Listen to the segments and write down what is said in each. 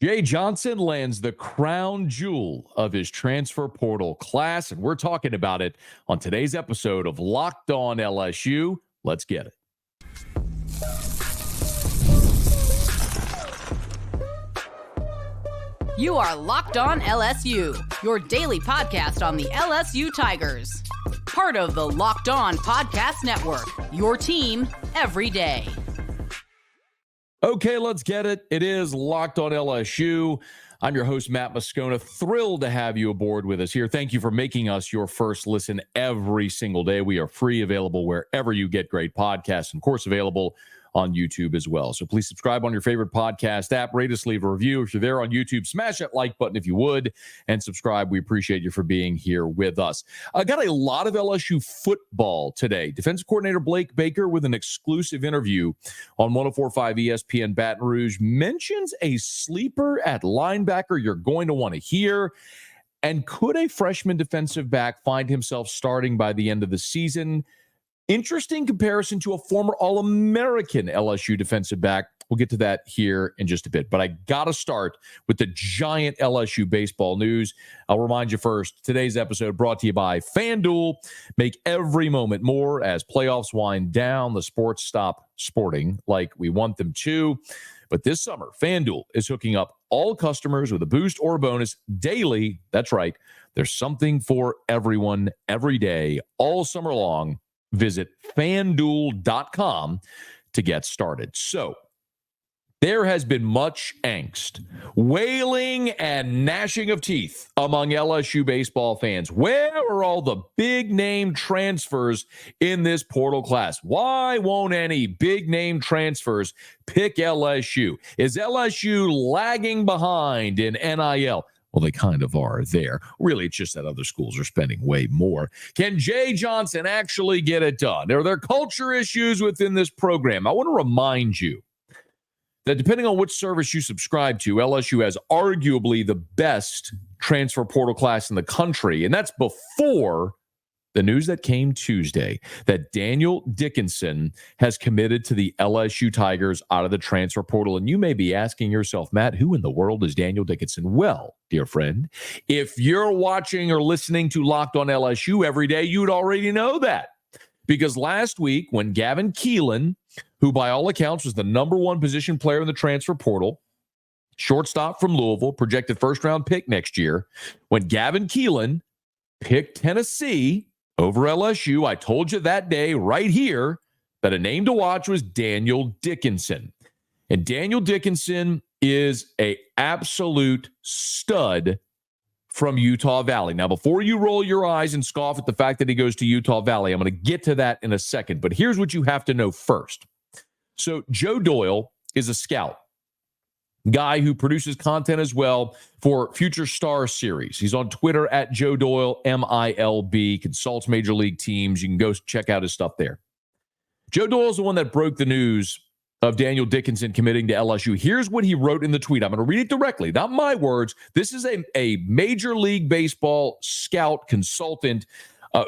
Jay Johnson lands the crown jewel of his transfer portal class, and we're talking about it on today's episode of Locked On LSU. Let's get it. You are Locked On LSU, your daily podcast on the LSU Tigers. Part of the Locked On Podcast Network, your team every day. Okay, let's get it. It is Locked On LSU. I'm your host, Matt Moscona. Thrilled to have you aboard with us here. Thank you for making us your first listen every single day. We are free, available wherever you get great podcasts, and of course, available on YouTube as well. So please subscribe on your favorite podcast app. Rate us, leave a review. If you're there on YouTube, smash that like button if you would, and subscribe. We appreciate you for being here with us. I got a lot of LSU football today. Defensive coordinator Blake Baker, with an exclusive interview on 104.5 ESPN Baton Rouge, mentions a sleeper at linebacker you're going to want to hear. And could a freshman defensive back find himself starting by the end of the season? Interesting comparison to a former All-American LSU defensive back. We'll get to that here in just a bit. But I got to start with the giant LSU baseball news. I'll remind you first, today's episode brought to you by FanDuel. Make every moment more as playoffs wind down. The sports stop sporting like we want them to. But this summer, FanDuel is hooking up all customers with a boost or a bonus daily. That's right. There's something for everyone every day, all summer long. Visit FanDuel.com to get started. So there has been much angst, wailing, and gnashing of teeth among LSU baseball fans. Where are all the big-name transfers in this portal class? Why won't any big-name transfers pick LSU? Is LSU lagging behind in NIL? Well, they kind of are there. Really, it's just that other schools are spending way more. Can Jay Johnson actually get it done? Are there culture issues within this program? I want to remind you that depending on which service you subscribe to, LSU has arguably the best transfer portal class in the country. And that's before the news that came Tuesday that Daniel Dickinson has committed to the LSU Tigers out of the transfer portal. And you may be asking yourself, Matt, who in the world is Daniel Dickinson? Well, dear friend, if you're watching or listening to Locked On LSU every day, you'd already know that. Because last week, when Gavin Keelan, who by all accounts was the number one position player in the transfer portal, shortstop from Louisville, projected first-round pick next year, when Gavin Keelan picked Tennessee over LSU, I told you that day right here that a name to watch was Daniel Dickinson. And Daniel Dickinson is an absolute stud from Utah Valley. Now, before you roll your eyes and scoff at the fact that he goes to Utah Valley, I'm going to get to that in a second. But here's what you have to know first. So Joe Doyle is a scout, guy who produces content as well for Future Star Series. He's on Twitter at Joe Doyle, MILB, consults major league teams. You can go check out his stuff there. Joe Doyle is the one that broke the news of Daniel Dickinson committing to LSU. Here's what he wrote in the tweet. I'm going to read it directly, not my words. This is a Major League Baseball scout consultant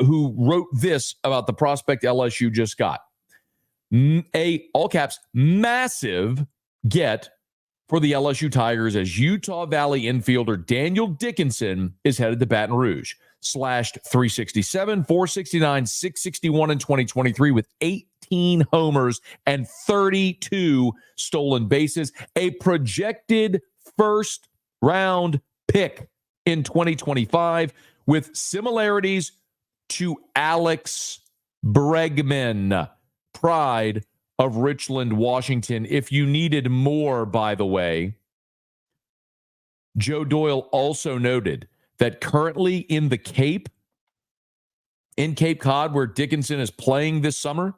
who wrote this about the prospect LSU just got. All caps, massive get for the LSU Tigers as Utah Valley infielder Daniel Dickinson is headed to Baton Rouge. Slashed 367, 469, 661 in 2023 with 18 homers and 32 stolen bases. A projected first-round pick in 2025 with similarities to Alex Bregman, pride of Richland, Washington. If you needed more, by the way, Joe Doyle also noted that currently in the Cape, in Cape Cod, where Dickinson is playing this summer,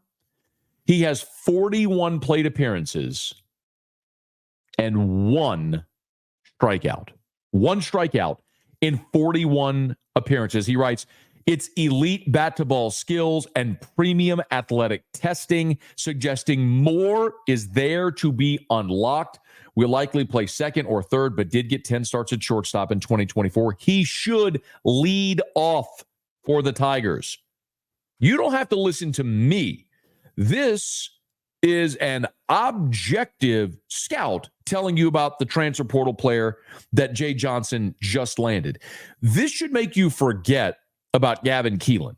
he has 41 plate appearances and one strikeout. One strikeout in 41 appearances. He writes, it's elite bat-to-ball skills and premium athletic testing, suggesting more is there to be unlocked. Will likely play second or third, but did get 10 starts at shortstop in 2024. He should lead off for the Tigers. You don't have to listen to me. This is an objective scout telling you about the transfer portal player that Jay Johnson just landed. This should make you forget about Gavin Keelan.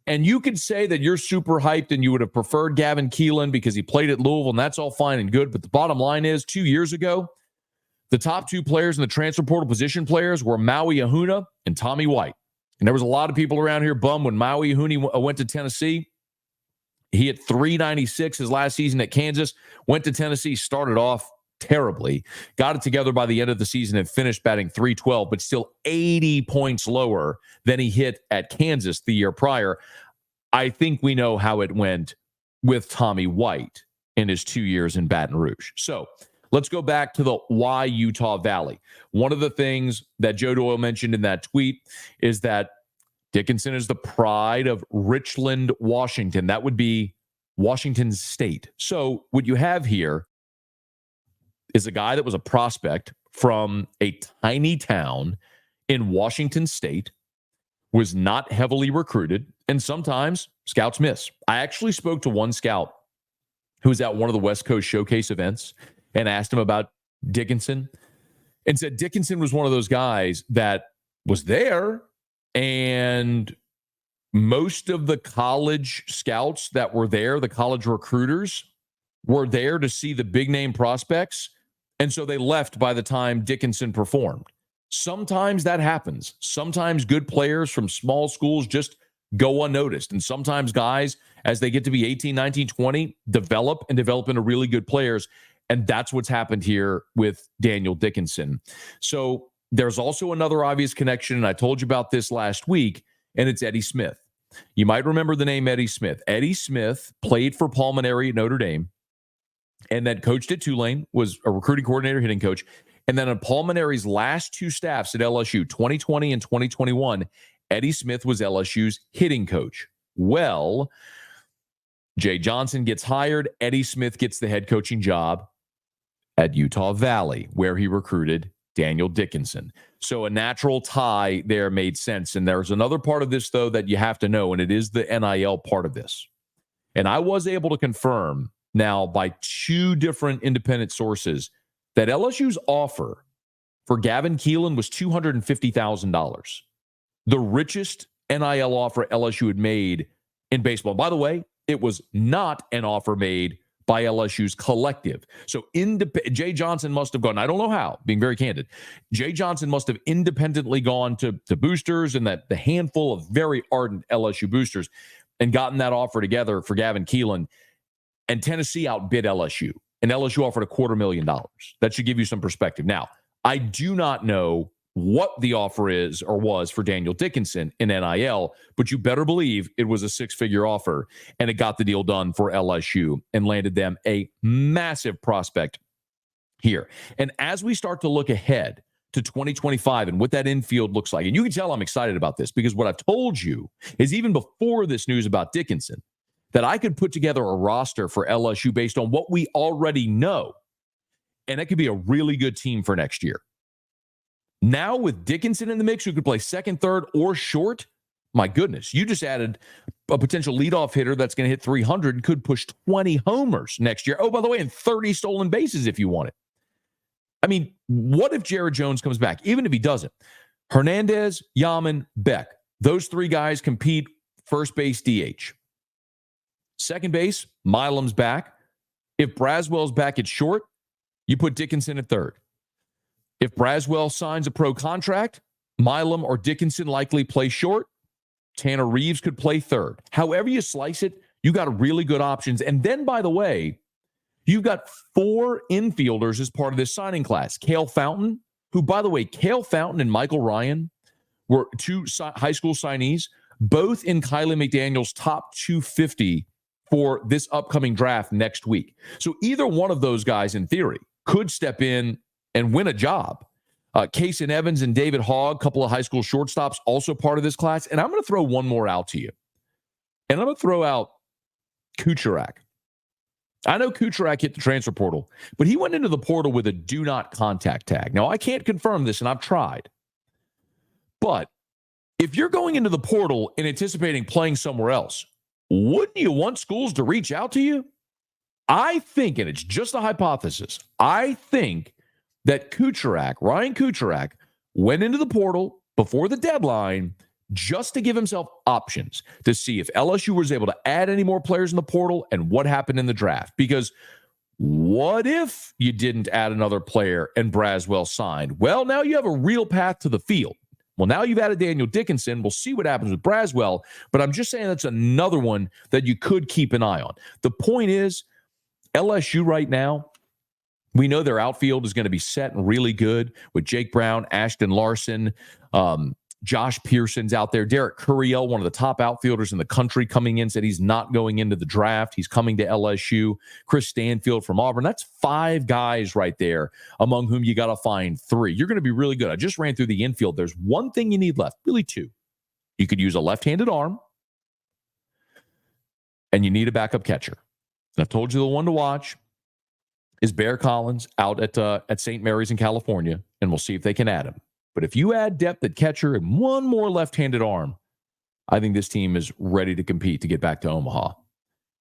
And you could say that you're super hyped and you would have preferred Gavin Keelan because he played at Louisville, and that's all fine and good. But the bottom line is, 2 years ago, the top two players in the transfer portal position players were Maui Ahuna and Tommy White. And there was a lot of people around here bummed when Maui Ahuna went to Tennessee. He hit 396 his last season at Kansas, went to Tennessee, started off terribly, got it together by the end of the season and finished batting 312, but still 80 points lower than he hit at Kansas the year prior. I think we know how it went with Tommy White in his 2 years in Baton Rouge. So let's go back to the why Utah Valley. One of the things that Joe Doyle mentioned in that tweet is that Dickinson is the pride of Richland, Washington. That would be Washington State. So what you have here is a guy that was a prospect from a tiny town in Washington State, was not heavily recruited, and sometimes scouts miss. I actually spoke to one scout who was at one of the West Coast Showcase events and asked him about Dickinson and said Dickinson was one of those guys that was there, and most of the college scouts that were there, the college recruiters, were there to see the big name prospects. And so they left by the time Dickinson performed. Sometimes that happens. Sometimes good players from small schools just go unnoticed. And sometimes guys, as they get to be 18, 19, 20, develop into really good players. And that's what's happened here with Daniel Dickinson. So there's also another obvious connection, and I told you about this last week, and it's Eddie Smith. You might remember the name Eddie Smith. Eddie Smith played for Pulmonary at Notre Dame, and then coached at Tulane, was a recruiting coordinator, hitting coach. And then on Pulmonary's last two staffs at LSU, 2020 and 2021, Eddie Smith was LSU's hitting coach. Well, Jay Johnson gets hired. Eddie Smith gets the head coaching job at Utah Valley, where he recruited Daniel Dickinson. So a natural tie there made sense. And there's another part of this, though, that you have to know, and it is the NIL part of this. And I was able to confirm now by two different independent sources that LSU's offer for Gavin Keelan was $250,000. The richest NIL offer LSU had made in baseball. By the way, it was not an offer made by LSU's collective. So Jay Johnson must have gone, I don't know how, being very candid, Jay Johnson must have independently gone to boosters and that the handful of very ardent LSU boosters and gotten that offer together for Gavin Keelan. And Tennessee outbid LSU, and LSU offered $250,000. That should give you some perspective. Now, I do not know what the offer is or was for Daniel Dickinson in NIL, but you better believe it was a six-figure offer, and it got the deal done for LSU and landed them a massive prospect here. And as we start to look ahead to 2025 and what that infield looks like, and you can tell I'm excited about this because what I've told you is even before this news about Dickinson, that I could put together a roster for LSU based on what we already know. And it could be a really good team for next year. Now with Dickinson in the mix, who could play second, third, or short, my goodness, you just added a potential leadoff hitter that's going to hit 300 and could push 20 homers next year. Oh, by the way, and 30 stolen bases if you want it. I mean, what if Jared Jones comes back? Even if he doesn't. Hernandez, Yaman, Beck. Those three guys compete first base DH. Second base, Milam's back. If Braswell's back at short, you put Dickinson at third. If Braswell signs a pro contract, Milam or Dickinson likely play short. Tanner Reeves could play third. However you slice it, you got really good options. And then, by the way, you've got four infielders as part of this signing class. Cale Fountain, who, by the way, Cale Fountain and Michael Ryan were two high school signees, both in Kylie McDaniel's top 250 for this upcoming draft next week. So either one of those guys, in theory, could step in and win a job. Kaysen Evans and David Hogg, couple of high school shortstops, also part of this class. And I'm going to throw one more out to you. And I'm going to throw out Kucherak. I know Kucherak hit the transfer portal, but he went into the portal with a do not contact tag. Now, I can't confirm this, and I've tried. But if you're going into the portal and anticipating playing somewhere else, wouldn't you want schools to reach out to you? I think, and it's just a hypothesis, I think that Ryan Kucherak, went into the portal before the deadline just to give himself options to see if LSU was able to add any more players in the portal and what happened in the draft. Because what if you didn't add another player and Braswell signed? Well, now you have a real path to the field. Well, now you've added Daniel Dickinson. We'll see what happens with Braswell, but I'm just saying that's another one that you could keep an eye on. The point is, LSU right now, we know their outfield is going to be set and really good with Jake Brown, Ashton Larson, Josh Pearson's out there. Derek Curiel, one of the top outfielders in the country, coming in, said he's not going into the draft. He's coming to LSU. Chris Stanfield from Auburn. That's 5 guys right there, among whom you got to find 3. You're going to be really good. I just ran through the infield. There's one thing you need left, really 2. You could use a left-handed arm, and you need a backup catcher. And I've told you the one to watch is Bear Collins out at St. Mary's in California, and we'll see if they can add him. But if you add depth at catcher and one more left-handed arm, I think this team is ready to compete to get back to Omaha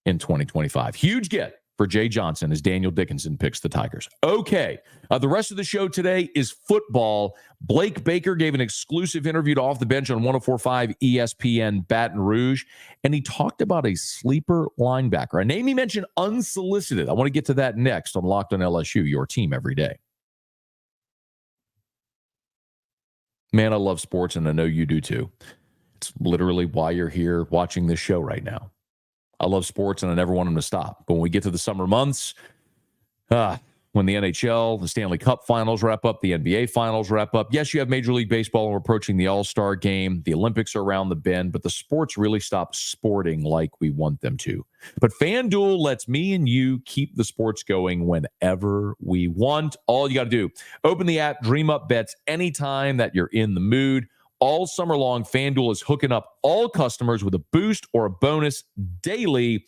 in 2025. Huge get for Jay Johnson as Daniel Dickinson picks the Tigers. Okay, the rest of the show today is football. Blake Baker gave an exclusive interview to Off the Bench on 104.5 ESPN Baton Rouge, and he talked about a sleeper linebacker, a name he mentioned unsolicited. I want to get to that next on Locked on LSU, your team every day. Man, I love sports, and I know you do too. It's literally why you're here watching this show right now. I love sports, and I never want them to stop. But when we get to the summer months, when the NHL, the Stanley Cup finals wrap up, the NBA finals wrap up, yes, you have Major League Baseball, and we're approaching the All-Star game. The Olympics are around the bend, but the sports really stop sporting like we want them to. But FanDuel lets me and you keep the sports going whenever we want. All you got to do, open the app, dream up bets anytime that you're in the mood. All summer long, FanDuel is hooking up all customers with a boost or a bonus daily.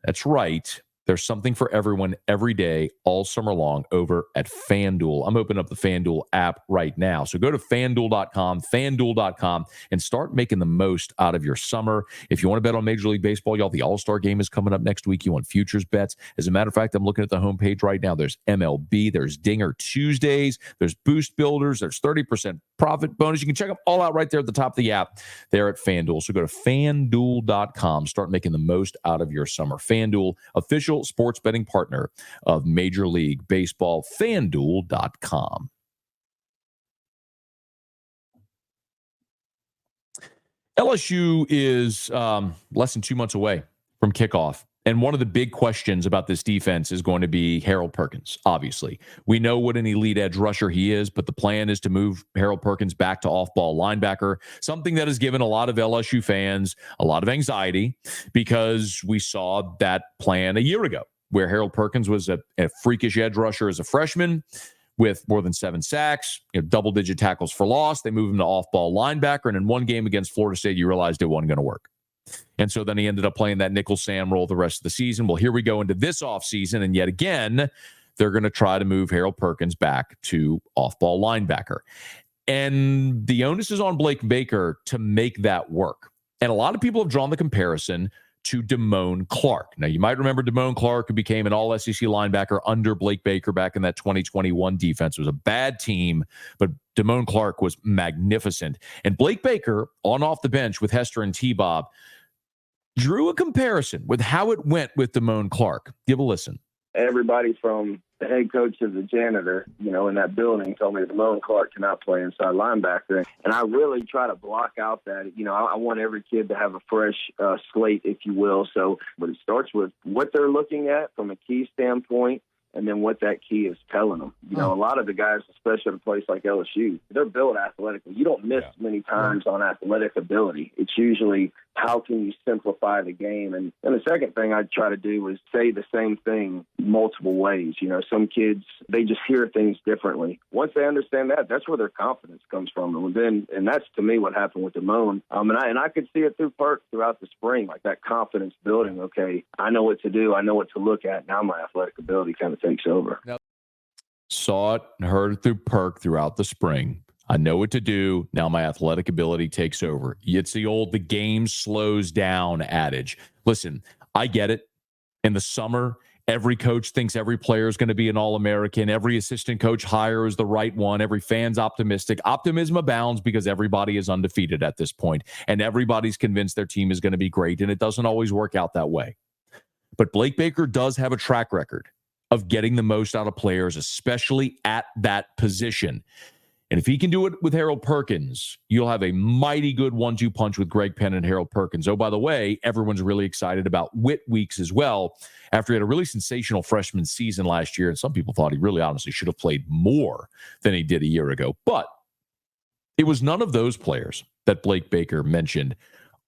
That's right. There's something for everyone every day, all summer long, over at FanDuel. I'm opening up the FanDuel app right now. So go to FanDuel.com, and start making the most out of your summer. If you want to bet on Major League Baseball, y'all, the All-Star game is coming up next week. You want futures bets. As a matter of fact, I'm looking at the homepage right now. There's MLB. There's Dinger Tuesdays. There's Boost Builders. There's 30% profit bonus. You can check them all out right there at the top of the app there at FanDuel. So go to FanDuel.com. Start making the most out of your summer. FanDuel, official sports betting partner of Major League Baseball. FanDuel.com. LSU is less than 2 months away from kickoff. And one of the big questions about this defense is going to be Harold Perkins, obviously. We know what an elite edge rusher he is, but the plan is to move Harold Perkins back to off-ball linebacker, something that has given a lot of LSU fans a lot of anxiety because we saw that plan a year ago where Harold Perkins was a freakish edge rusher as a freshman with more than 7 sacks, double-digit tackles for loss. They moved him to off-ball linebacker, and in one game against Florida State, you realized it wasn't going to work. And so then he ended up playing that nickel Sam role the rest of the season. Well, here we go into this offseason, and yet again, they're going to try to move Harold Perkins back to off-ball linebacker. And the onus is on Blake Baker to make that work. And a lot of people have drawn the comparison to Damone Clark. Now, you might remember Damone Clark, who became an all-SEC linebacker under Blake Baker back in that 2021 defense. It was a bad team, but Damone Clark was magnificent. And Blake Baker, on off the bench with Hester and T-Bob, drew a comparison with how it went with Damone Clark. Give a listen. Everybody from the head coach to the janitor, in that building told me Damone Clark cannot play inside linebacker. And I really try to block out that, I want every kid to have a fresh slate, if you will. So, but it starts with what they're looking at from a key standpoint, and then what that key is telling them. A lot of the guys, especially at a place like LSU, they're built athletically. You don't miss many times on athletic ability. It's usually how can you simplify the game. And the second thing I try to do is say the same thing multiple ways. Some kids, they just hear things differently. Once they understand that, that's where their confidence comes from. And that's, to me, what happened with Damone. And I could see it through Perk throughout the spring, like that confidence building. Okay, I know what to do. I know what to look at. Now my athletic ability kind of takes over. Saw it and heard it through Perk throughout the spring. I know what to do. Now my athletic ability takes over. It's the game slows down adage. Listen, I get it. In the summer, Every coach thinks every player is going to be an All-American. Every assistant coach hire is the right one. Every fan's optimistic. Optimism abounds because everybody is undefeated at this point, and everybody's convinced their team is going to be great, and it doesn't always work out that way. But Blake Baker does have a track record of getting the most out of players, especially at that position. And if he can do it with Harold Perkins, you'll have a mighty good 1-2 punch with Greg Penn and Harold Perkins. Oh, by the way, everyone's really excited about Witt Weeks as well, after he had a really sensational freshman season last year. And some people thought he really honestly should have played more than he did a year ago. But it was none of those players that Blake Baker mentioned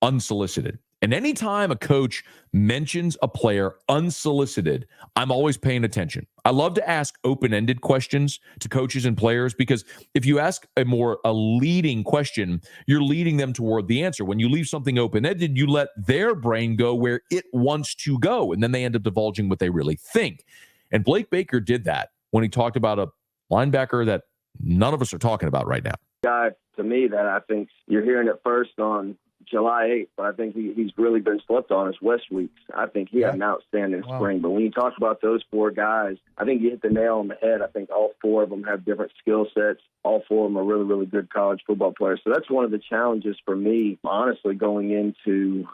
unsolicited. And anytime a coach mentions a player unsolicited, I'm always paying attention. I love to ask open-ended questions to coaches and players, because if you ask a leading question, you're leading them toward the answer. When you leave something open-ended, you let their brain go where it wants to go, and then they end up divulging what they really think. And Blake Baker did that when he talked about a linebacker that none of us are talking about right now. Guy, to me, that I think you're hearing it first on July 8th, but I think he's really been slept on is West Weeks. I think he had an outstanding spring. But when you talk about those four guys, I think you hit the nail on the head. I think all four of them have different skill sets. All four of them are really, really good college football players. So that's one of the challenges for me, honestly, going into,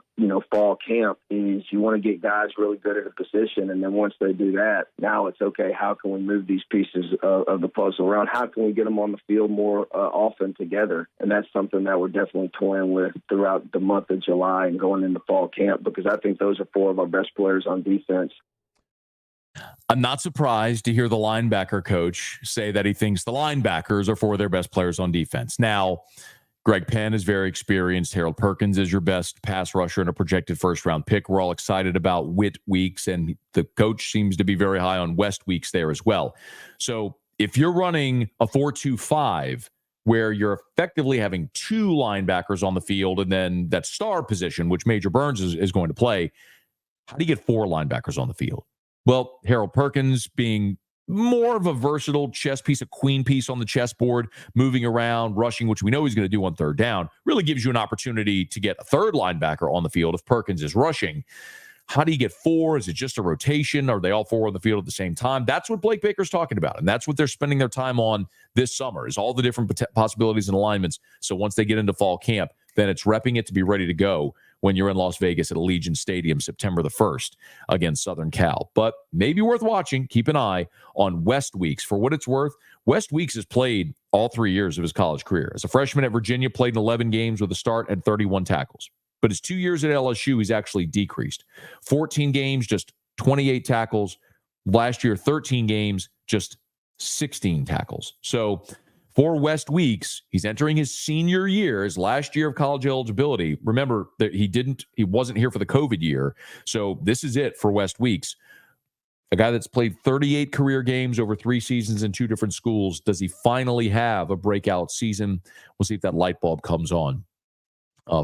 fall camp, is you want to get guys really good at a position. And then once they do that, now it's okay, how can we move these pieces of the puzzle around? How can we get them on the field more often together? And that's something that we're definitely toying with throughout the month of July and going into fall camp, because I think those are four of our best players on defense. I'm not surprised to hear the linebacker coach say that he thinks the linebackers are four of their best players on defense. Now, Greg Penn is very experienced. Harold Perkins is your best pass rusher and a projected first-round pick. We're all excited about Witt Weeks, and the coach seems to be very high on West Weeks there as well. So if you're running a 4-2-5, where you're effectively having two linebackers on the field and then that star position, which Major Burns is going to play, how do you get four linebackers on the field? Well, Harold Perkins being more of a versatile chess piece, a queen piece on the chessboard, moving around, rushing, which we know he's going to do on third down, really gives you an opportunity to get a third linebacker on the field if Perkins is rushing. How do you get four? Is it just a rotation? Are they all four on the field at the same time? That's what Blake Baker's talking about, and that's what they're spending their time on this summer, is all the different possibilities and alignments. So once they get into fall camp, then it's repping it to be ready to go when you're in Las Vegas at Allegiant Stadium September the 1st against Southern Cal. But maybe worth watching. Keep an eye on West Weeks. For what it's worth, West Weeks has played all 3 years of his college career. As a freshman at Virginia, played in 11 games with a start and 31 tackles. But his 2 years at LSU, he's actually decreased. 14 games, just 28 tackles. Last year, 13 games, just 16 tackles. So for West Weeks, he's entering his senior year, his last year of college eligibility. Remember that he wasn't here for the COVID year. So this is it for West Weeks. A guy that's played 38 career games over 3 seasons in 2 different schools. Does he finally have a breakout season? We'll see if that light bulb comes on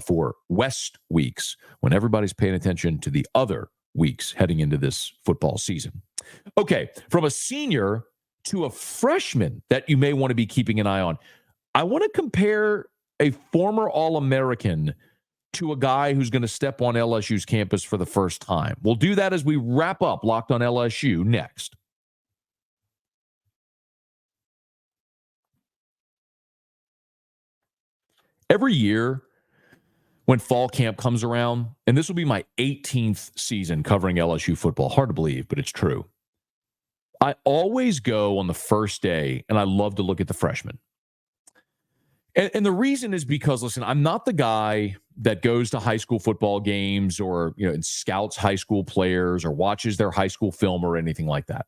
for West Weeks when everybody's paying attention to the other weeks heading into this football season. Okay, from a senior to a freshman that you may want to be keeping an eye on, I want to compare a former All-American to a guy who's going to step on LSU's campus for the first time. We'll do that as we wrap up Locked on LSU next. Every year when fall camp comes around, and this will be my 18th season covering LSU football, hard to believe, but it's true, I always go on the first day, and I love to look at the freshmen. And the reason is because, listen, I'm not the guy that goes to high school football games or, and scouts high school players or watches their high school film or anything like that.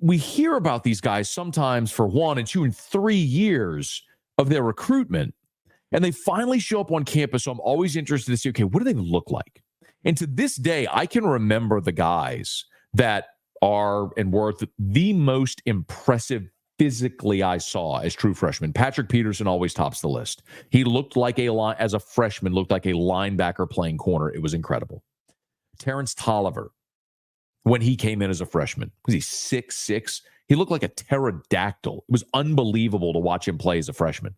We hear about these guys sometimes for 1 and 2 and 3 years of their recruitment, and they finally show up on campus. So I'm always interested to see, okay, what do they look like? And to this day, I can remember the guys that are and were the most impressive physically I saw as true freshmen. Patrick Peterson always tops the list. He looked like as a freshman, looked like a linebacker playing corner. It was incredible. Terrence Tolliver, when he came in as a freshman, was he 6'6"? He looked like a pterodactyl. It was unbelievable to watch him play as a freshman.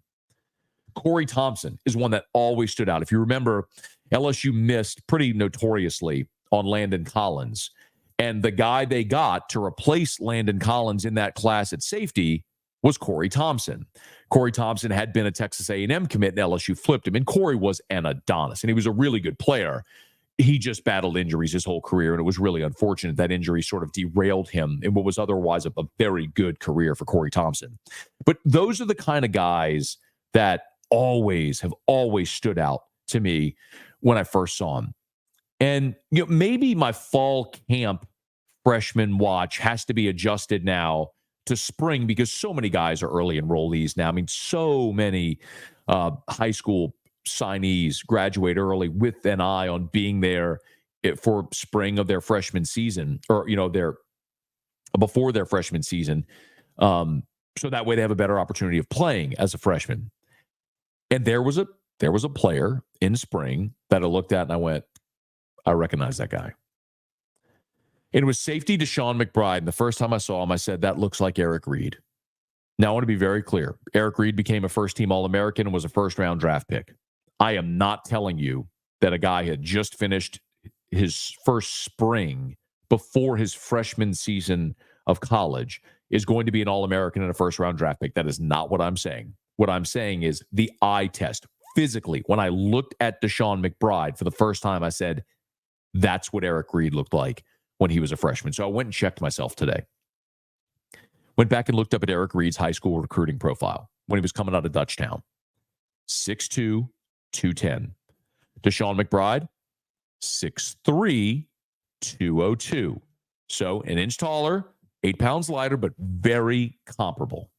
Corey Thompson is one that always stood out. If you remember, LSU missed pretty notoriously on Landon Collins. And the guy they got to replace Landon Collins in that class at safety was Corey Thompson. Corey Thompson had been a Texas A&M commit, and LSU flipped him. And Corey was an Adonis, and he was a really good player. He just battled injuries his whole career, and it was really unfortunate that injury sort of derailed him in what was otherwise a very good career for Corey Thompson. But those are the kind of guys that have always stood out to me when I first saw him. And maybe my fall camp freshman watch has to be adjusted now to spring because so many guys are early enrollees now. I mean, so many high school signees graduate early with an eye on being there for spring of their freshman season, or before their freshman season, so that way they have a better opportunity of playing as a freshman. And there was a player in spring that I looked at and I went, I recognize that guy. It was safety Deshaun McBride. And the first time I saw him, I said, that looks like Eric Reed. Now, I want to be very clear. Eric Reed became a first-team All-American and was a first-round draft pick. I am not telling you that a guy had just finished his first spring before his freshman season of college is going to be an All-American and a first-round draft pick. That is not what I'm saying. What I'm saying is the eye test. Physically, when I looked at Deshaun McBride for the first time, I said, that's what Eric Reed looked like when he was a freshman. So I went and checked myself today. Went back and looked up at Eric Reed's high school recruiting profile when he was coming out of Dutchtown. 6'2", 210. Deshaun McBride, 6'3", 202. So an inch taller, 8 pounds lighter, but very comparable.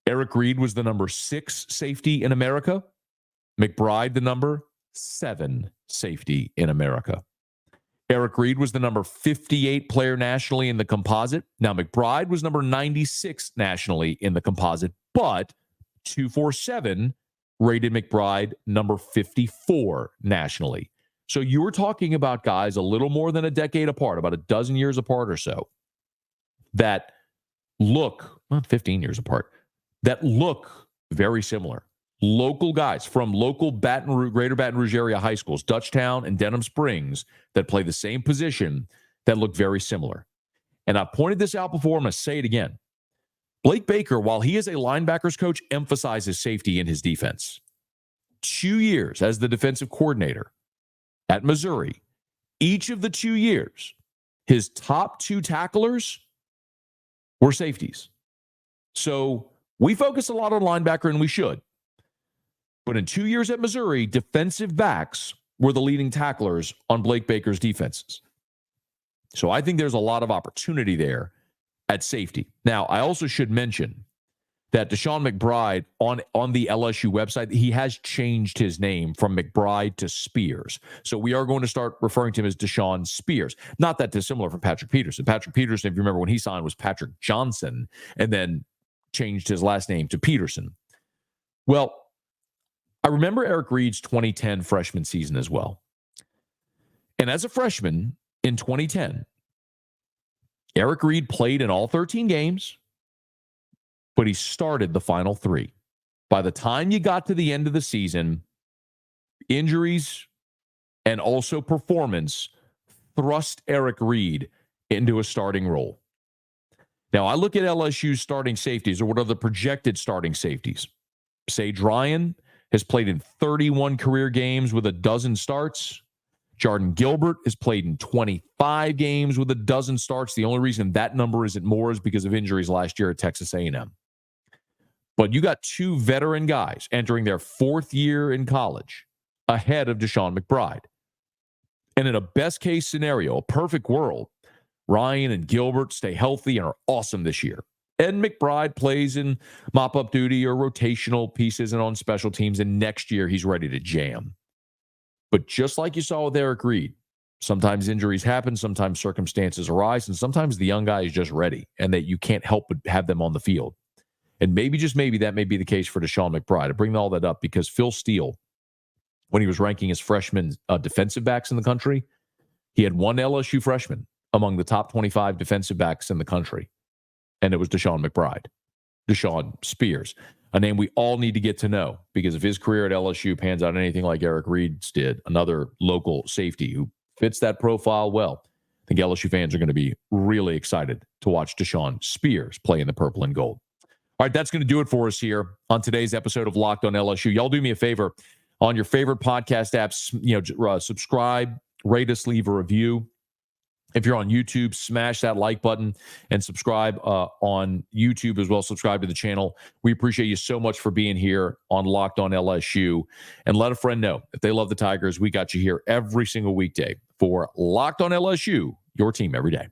Eric Reed was the number 6 safety in America. McBride, the number 7 safety in America. Eric Reed was the number 58 player nationally in the composite. Now, McBride was number 96 nationally in the composite, but 247 rated McBride number 54 nationally. So you were talking about guys a little more than a decade apart, about a dozen years apart or so, that look, not 15 years apart, that look very similar. Local guys from local Greater Baton Rouge area high schools, Dutchtown and Denham Springs, that play the same position that look very similar. And I've pointed this out before. I'm going to say it again. Blake Baker, while he is a linebackers coach, emphasizes safety in his defense. 2 years as the defensive coordinator at Missouri, each of the 2 years, his top 2 tacklers were safeties. So we focus a lot on linebacker, and we should. But in 2 years at Missouri, defensive backs were the leading tacklers on Blake Baker's defenses. So I think there's a lot of opportunity there at safety. Now, I also should mention that Deshaun McBride on the LSU website, he has changed his name from McBride to Spears. So we are going to start referring to him as Deshaun Spears. Not that dissimilar from Patrick Peterson. Patrick Peterson, if you remember when he signed, was Patrick Johnson and then changed his last name to Peterson. Well, I remember Eric Reed's 2010 freshman season as well. And as a freshman in 2010, Eric Reed played in all 13 games, but he started the final 3. By the time you got to the end of the season, injuries and also performance thrust Eric Reed into a starting role. Now, I look at LSU's starting safeties, or what are the projected starting safeties. Sage Ryan has played in 31 career games with a dozen starts. Jordan Gilbert has played in 25 games with a dozen starts. The only reason that number isn't more is because of injuries last year at Texas A&M. But you got 2 veteran guys entering their 4th year in college ahead of Deshaun McBride. And in a best-case scenario, a perfect world, Ryan and Gilbert stay healthy and are awesome this year. And McBride plays in mop-up duty or rotational pieces and on special teams, and next year he's ready to jam. But just like you saw with Eric Reed, sometimes injuries happen, sometimes circumstances arise, and sometimes the young guy is just ready and that you can't help but have them on the field. And maybe, just maybe, that may be the case for Deshaun McBride. I bring all that up because Phil Steele, when he was ranking his freshman defensive backs in the country, he had one LSU freshman among the top 25 defensive backs in the country. And it was Deshaun McBride, Deshaun Spears, a name we all need to get to know because if his career at LSU pans out anything like Eric Reed's did, another local safety who fits that profile well. I think LSU fans are going to be really excited to watch Deshaun Spears play in the purple and gold. All right, that's going to do it for us here on today's episode of Locked on LSU. Y'all do me a favor on your favorite podcast apps, subscribe, rate us, leave a review. If you're on YouTube, smash that like button and subscribe on YouTube as well. Subscribe to the channel. We appreciate you so much for being here on Locked on LSU. And let a friend know if they love the Tigers. We got you here every single weekday for Locked on LSU, your team every day.